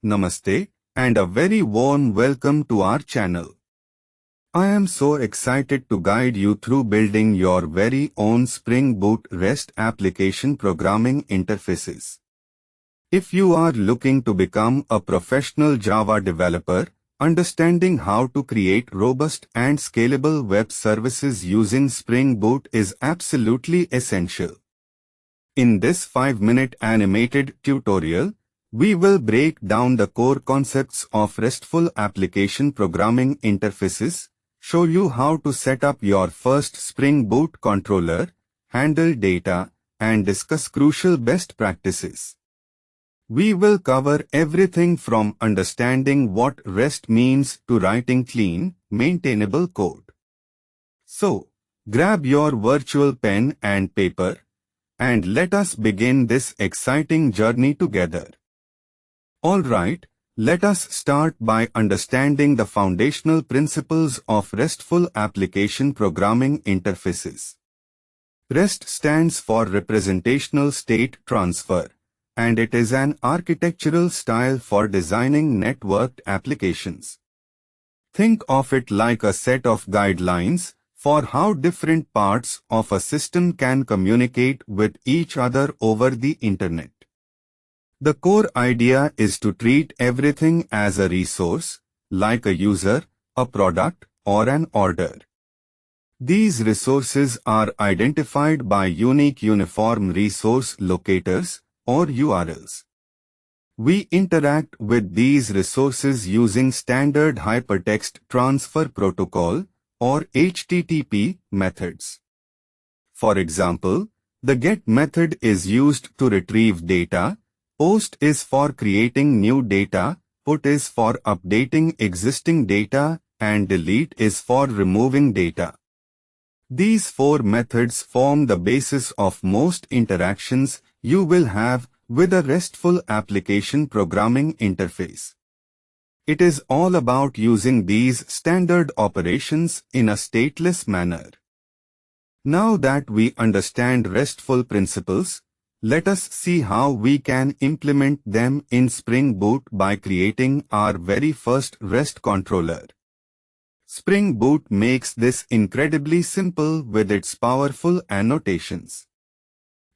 Namaste, and a very warm welcome to our channel. I am so excited to guide you through building your very own Spring Boot REST application programming interfaces. If you are looking to become a professional Java developer, understanding how to create robust and scalable web services using Spring Boot is absolutely essential. In this 5-minute animated tutorial, we will break down the core concepts of RESTful application programming interfaces, show you how to set up your first Spring Boot controller, handle data, and discuss crucial best practices. We will cover everything from understanding what REST means to writing clean, maintainable code. So, grab your virtual pen and paper, and let us begin this exciting journey together. Alright, let us start by understanding the foundational principles of RESTful application programming interfaces. REST stands for Representational State Transfer, and it is an architectural style for designing networked applications. Think of it like a set of guidelines for how different parts of a system can communicate with each other over the internet. The core idea is to treat everything as a resource, like a user, a product, or an order. These resources are identified by unique uniform resource locators, or URLs. We interact with these resources using Standard Hypertext Transfer Protocol, or HTTP, methods. For example, the GET method is used to retrieve data, POST is for creating new data, PUT is for updating existing data, and DELETE is for removing data. These four methods form the basis of most interactions you will have with a RESTful application programming interface. It is all about using these standard operations in a stateless manner. Now that we understand RESTful principles, let us see how we can implement them in Spring Boot by creating our very first REST controller. Spring Boot makes this incredibly simple with its powerful annotations.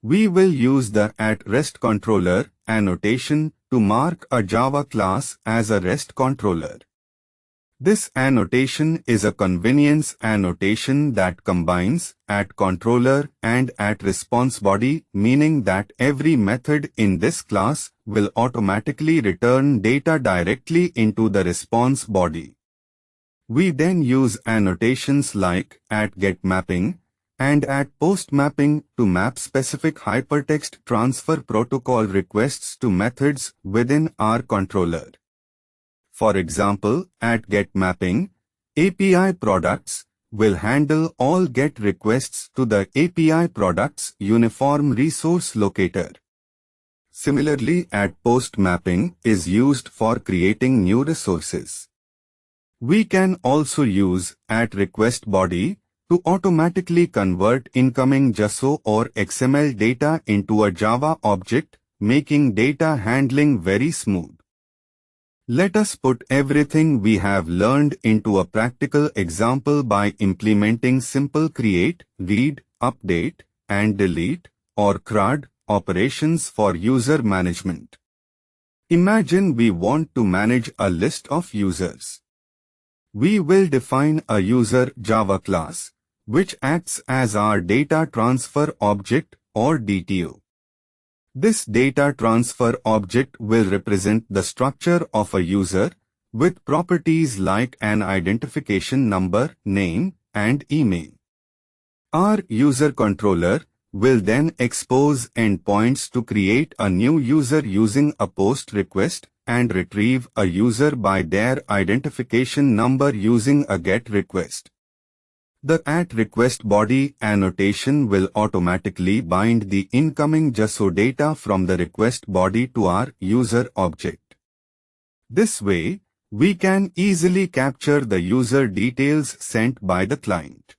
We will use the @REST controller annotation to mark a Java class as a REST controller. This annotation is a convenience annotation that combines @controller and @responseBody, meaning that every method in this class will automatically return data directly into the response body. We then use annotations like @getMapping and @postMapping to map specific hypertext transfer protocol requests to methods within our controller. For example, @getMapping, API products will handle all GET requests to the API products uniform resource locator. Similarly, @postMapping is used for creating new resources. We can also use @requestBody to automatically convert incoming JSON or XML data into a Java object, making data handling very smooth. Let us put everything we have learned into a practical example by implementing simple create, read, update, and delete, or CRUD, operations for user management. Imagine we want to manage a list of users. We will define a user Java class, which acts as our data transfer object, or DTO. This data transfer object will represent the structure of a user, with properties like an identification number, name, and email. Our user controller will then expose endpoints to create a new user using a POST request and retrieve a user by their identification number using a GET request. The @requestBody annotation will automatically bind the incoming JSON data from the request body to our user object. This way, we can easily capture the user details sent by the client.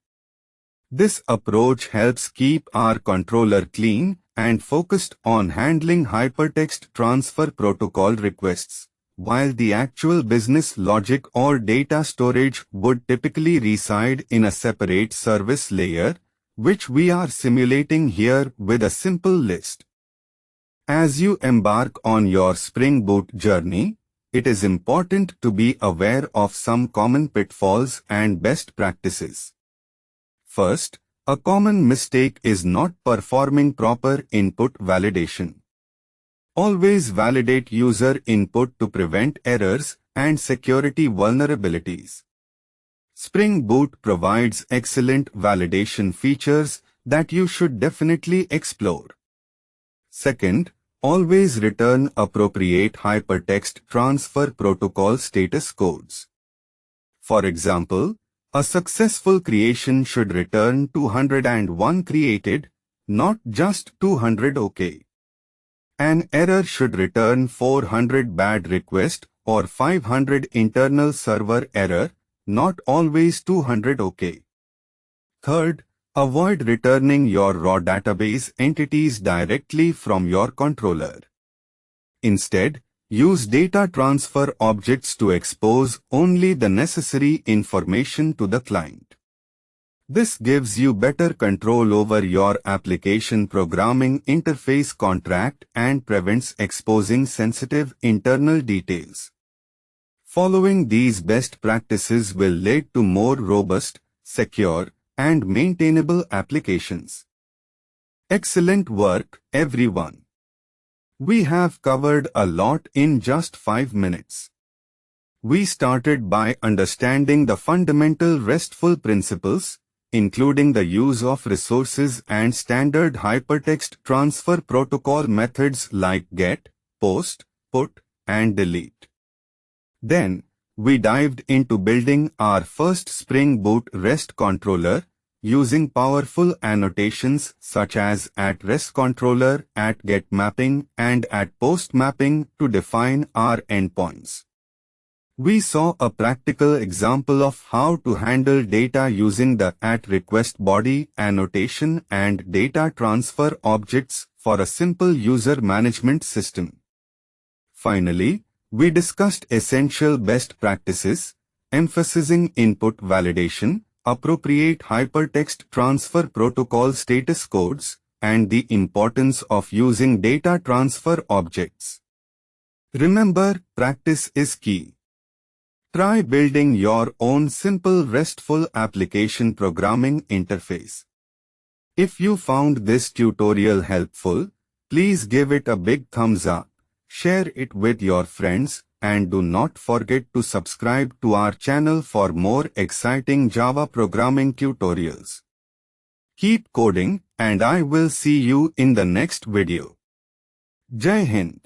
This approach helps keep our controller clean and focused on handling hypertext transfer protocol requests, while the actual business logic or data storage would typically reside in a separate service layer, which we are simulating here with a simple list. As you embark on your Spring Boot journey, it is important to be aware of some common pitfalls and best practices. First, a common mistake is not performing proper input validation. Always validate user input to prevent errors and security vulnerabilities. Spring Boot provides excellent validation features that you should definitely explore. Second, always return appropriate hypertext transfer protocol status codes. For example, a successful creation should return 201 created, not just 200 OK. An error should return 400 bad request or 500 internal server error, not always 200 OK. Third, avoid returning your raw database entities directly from your controller. Instead, use data transfer objects to expose only the necessary information to the client. This gives you better control over your application programming interface contract and prevents exposing sensitive internal details. Following these best practices will lead to more robust, secure, and maintainable applications. Excellent work, everyone! We have covered a lot in just 5 minutes. We started by understanding the fundamental RESTful principles, including the use of resources and standard hypertext transfer protocol methods like GET, POST, PUT, and DELETE. Then, we dived into building our first Spring Boot REST controller, using powerful annotations such as @REST-controller, @GET-mapping, and @POST-mapping to define our endpoints. We saw a practical example of how to handle data using the @REQUEST-body annotation and data transfer objects for a simple user management system. Finally, we discussed essential best practices, emphasizing input validation, appropriate hypertext transfer protocol status codes, and the importance of using data transfer objects. Remember, practice is key. Try building your own simple RESTful application programming interface. If you found this tutorial helpful, please give it a big thumbs up, share it with your friends, and do not forget to subscribe to our channel for more exciting Java programming tutorials. Keep coding, and I will see you in the next video. Jai Hind!